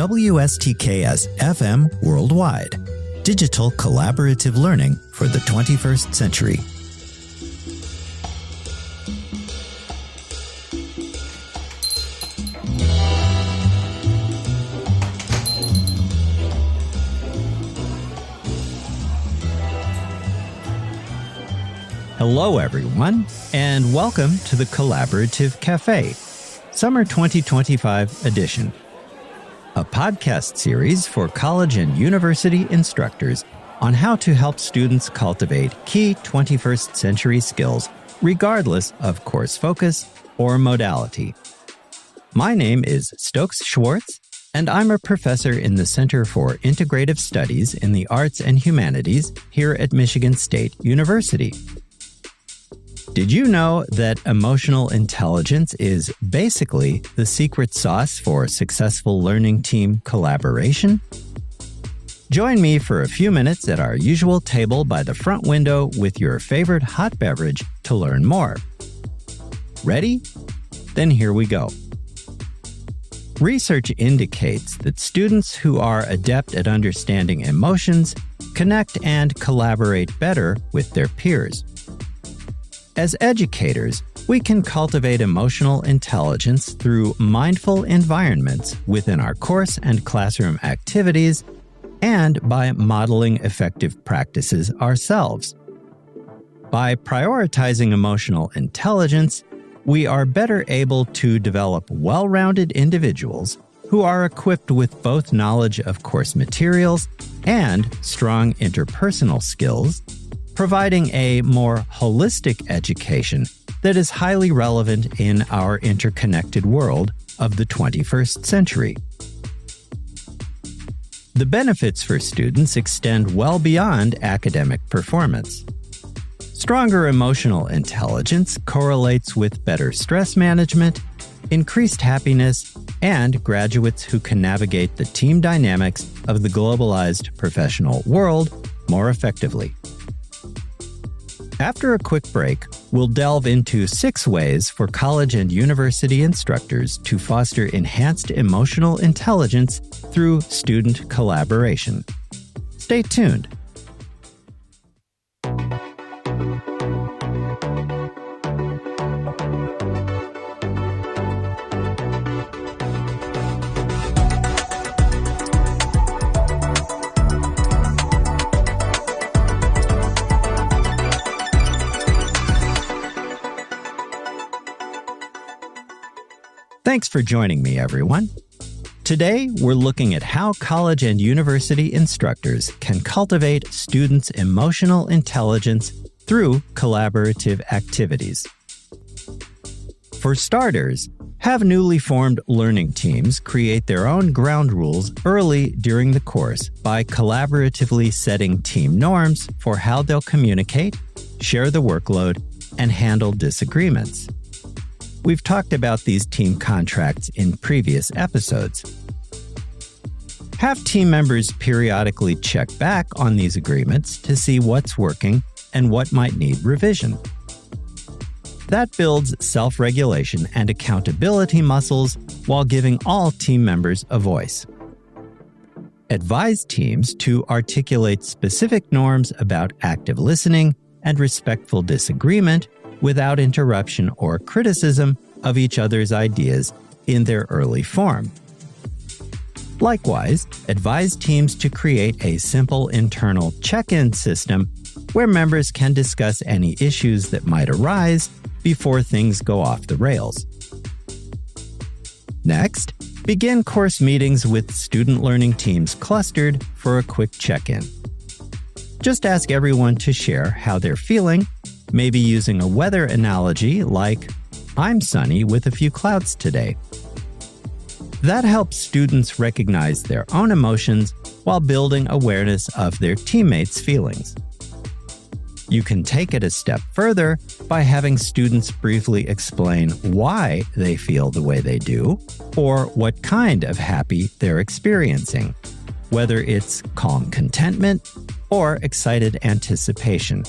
WSTKS-FM Worldwide. Digital collaborative learning for the 21st century. Hello, everyone, and welcome to the Collaborative Café Summer 2025 edition, a podcast series for college and university instructors on how to help students cultivate key 21st century skills regardless of course focus or modality. My name is Stokes Schwartz, and I'm a professor in the Center for Integrative Studies in the Arts and Humanities here at Michigan State University. Did you know that emotional intelligence is basically the secret sauce for successful learning team collaboration? Join me for a few minutes at our usual table by the front window with your favorite hot beverage to learn more. Ready? Then here we go. Research indicates that students who are adept at understanding emotions connect and collaborate better with their peers. As educators, we can cultivate emotional intelligence through mindful environments within our course and classroom activities and by modeling effective practices ourselves. By prioritizing emotional intelligence, we are better able to develop well-rounded individuals who are equipped with both knowledge of course materials and strong interpersonal skills, providing a more holistic education that is highly relevant in our interconnected world of the 21st century. The benefits for students extend well beyond academic performance. Stronger emotional intelligence correlates with better stress management, increased happiness, and graduates who can navigate the team dynamics of the globalized professional world more effectively. After a quick break, we'll delve into 6 ways for college and university instructors to foster enhanced emotional intelligence through student collaboration. Stay tuned. Thanks for joining me, everyone. Today, we're looking at how college and university instructors can cultivate students' emotional intelligence through collaborative activities. For starters, have newly formed learning teams create their own ground rules early during the course by collaboratively setting team norms for how they'll communicate, share the workload, and handle disagreements. We've talked about these team contracts in previous episodes. Have team members periodically check back on these agreements to see what's working and what might need revision. That builds self-regulation and accountability muscles while giving all team members a voice. Advise teams to articulate specific norms about active listening and respectful disagreement without interruption or criticism of each other's ideas in their early form. Likewise, advise teams to create a simple internal check-in system where members can discuss any issues that might arise before things go off the rails. Next, begin course meetings with student learning teams clustered for a quick check-in. Just ask everyone to share how they're feeling, maybe using a weather analogy like, "I'm sunny with a few clouds today." That helps students recognize their own emotions while building awareness of their teammates' feelings. You can take it a step further by having students briefly explain why they feel the way they do, or what kind of happy they're experiencing, whether it's calm contentment or excited anticipation.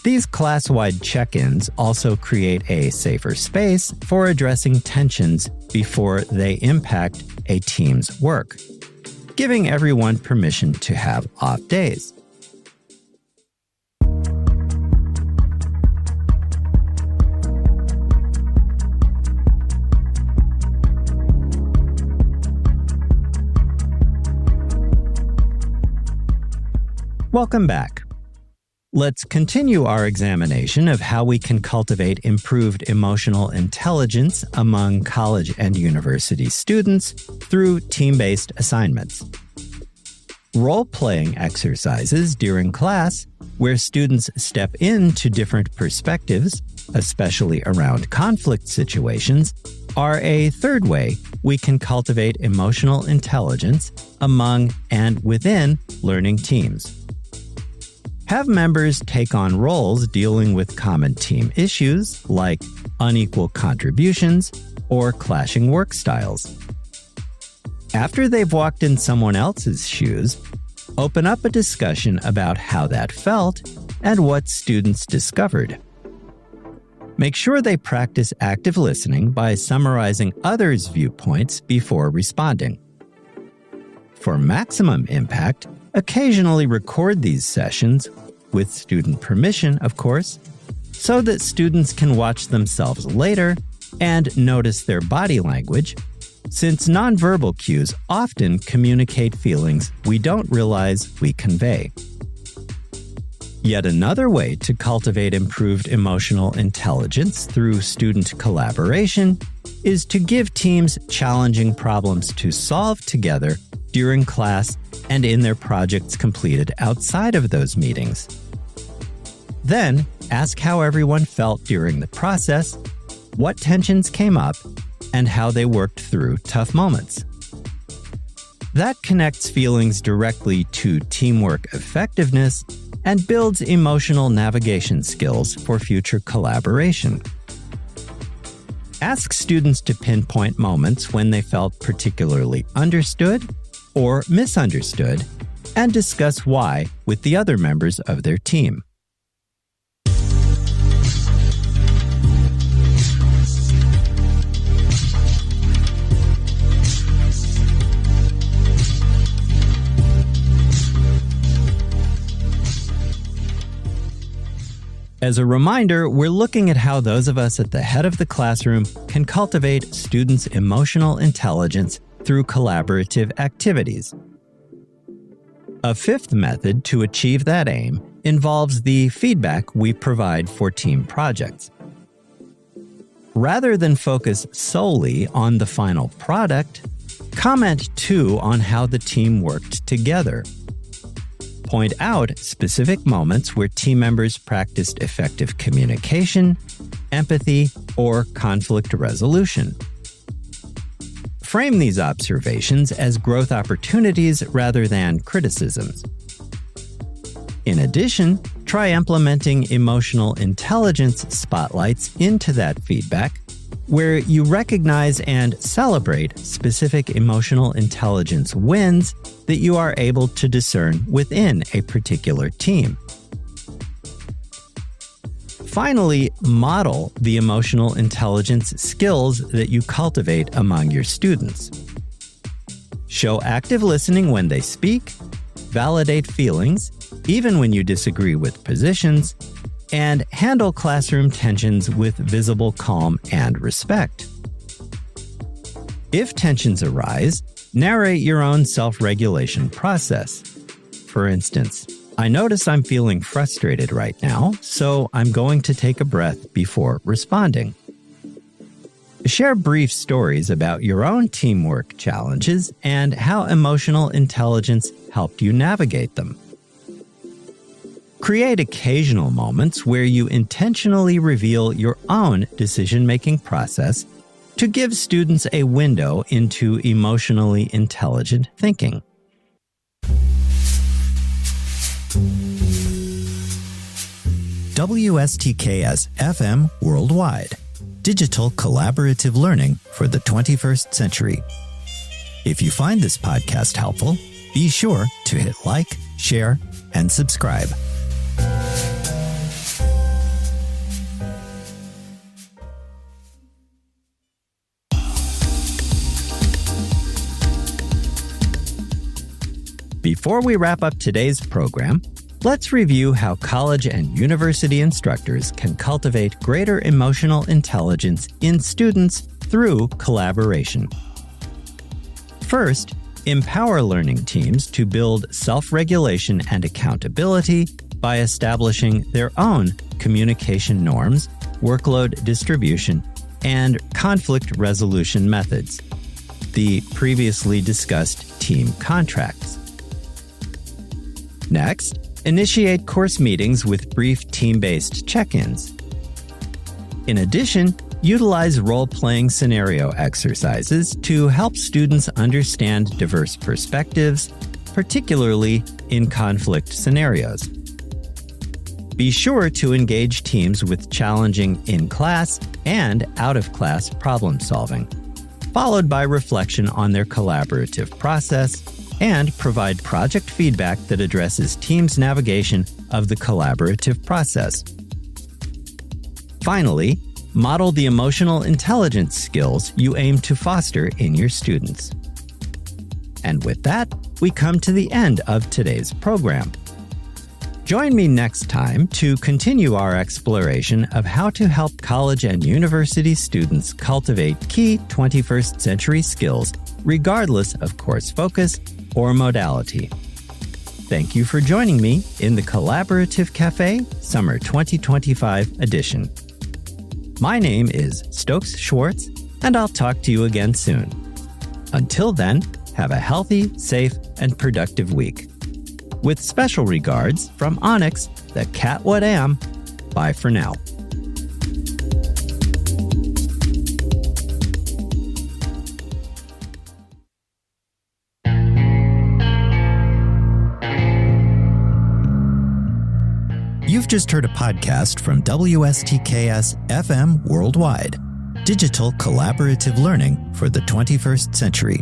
These class-wide check-ins also create a safer space for addressing tensions before they impact a team's work, giving everyone permission to have off days. Welcome back. Let's continue our examination of how we can cultivate improved emotional intelligence among college and university students through team-based assignments. Role-playing exercises during class, where students step into different perspectives, especially around conflict situations, are a third way we can cultivate emotional intelligence among and within learning teams. Have members take on roles dealing with common team issues like unequal contributions or clashing work styles. After they've walked in someone else's shoes, open up a discussion about how that felt and what students discovered. Make sure they practice active listening by summarizing others' viewpoints before responding. For maximum impact, occasionally record these sessions, with student permission, of course, so that students can watch themselves later and notice their body language, since nonverbal cues often communicate feelings we don't realize we convey. Yet another way to cultivate improved emotional intelligence through student collaboration is to give teams challenging problems to solve together during class and in their projects completed outside of those meetings. Then, ask how everyone felt during the process, what tensions came up, and how they worked through tough moments. That connects feelings directly to teamwork effectiveness and builds emotional navigation skills for future collaboration. Ask students to pinpoint moments when they felt particularly understood or misunderstood, and discuss why with the other members of their team. As a reminder, we're looking at how those of us at the head of the classroom can cultivate students' emotional intelligence through collaborative activities. A fifth method to achieve that aim involves the feedback we provide for team projects. Rather than focus solely on the final product, comment too on how the team worked together. Point out specific moments where team members practiced effective communication, empathy, or conflict resolution. Frame these observations as growth opportunities rather than criticisms. In addition, try implementing emotional intelligence spotlights into that feedback, where you recognize and celebrate specific emotional intelligence wins that you are able to discern within a particular team. Finally, model the emotional intelligence skills that you cultivate among your students. Show active listening when they speak, validate feelings, even when you disagree with positions, and handle classroom tensions with visible calm and respect. If tensions arise, narrate your own self-regulation process. For instance, I notice I'm feeling frustrated right now, so I'm going to take a breath before responding. Share brief stories about your own teamwork challenges and how emotional intelligence helped you navigate them. Create occasional moments where you intentionally reveal your own decision-making process to give students a window into emotionally intelligent thinking. WSTKS-FM Worldwide. Digital collaborative learning for the 21st century. If you find this podcast helpful, be sure to hit like, share, and subscribe. Before we wrap up today's program, let's review how college and university instructors can cultivate greater emotional intelligence in students through collaboration. First, empower learning teams to build self-regulation and accountability by establishing their own communication norms, workload distribution, and conflict resolution methods, the previously discussed team contracts. Next, initiate course meetings with brief team-based check-ins. In addition, utilize role-playing scenario exercises to help students understand diverse perspectives, particularly in conflict scenarios. Be sure to engage teams with challenging in-class and out-of-class problem-solving, followed by reflection on their collaborative process, and provide project feedback that addresses teams' navigation of the collaborative process. Finally, model the emotional intelligence skills you aim to foster in your students. And with that, we come to the end of today's program. Join me next time to continue our exploration of how to help college and university students cultivate key 21st century skills regardless of course focus or modality. Thank you for joining me in the Collaborative Café Summer 2025 edition. My name is Stokes Schwartz, and I'll talk to you again soon. Until then, have a healthy, safe, and productive week. With special regards from Onyx, the cat what am. Bye for now. You've just heard a podcast from WSTKS-FM Worldwide, digital collaborative learning for the 21st century.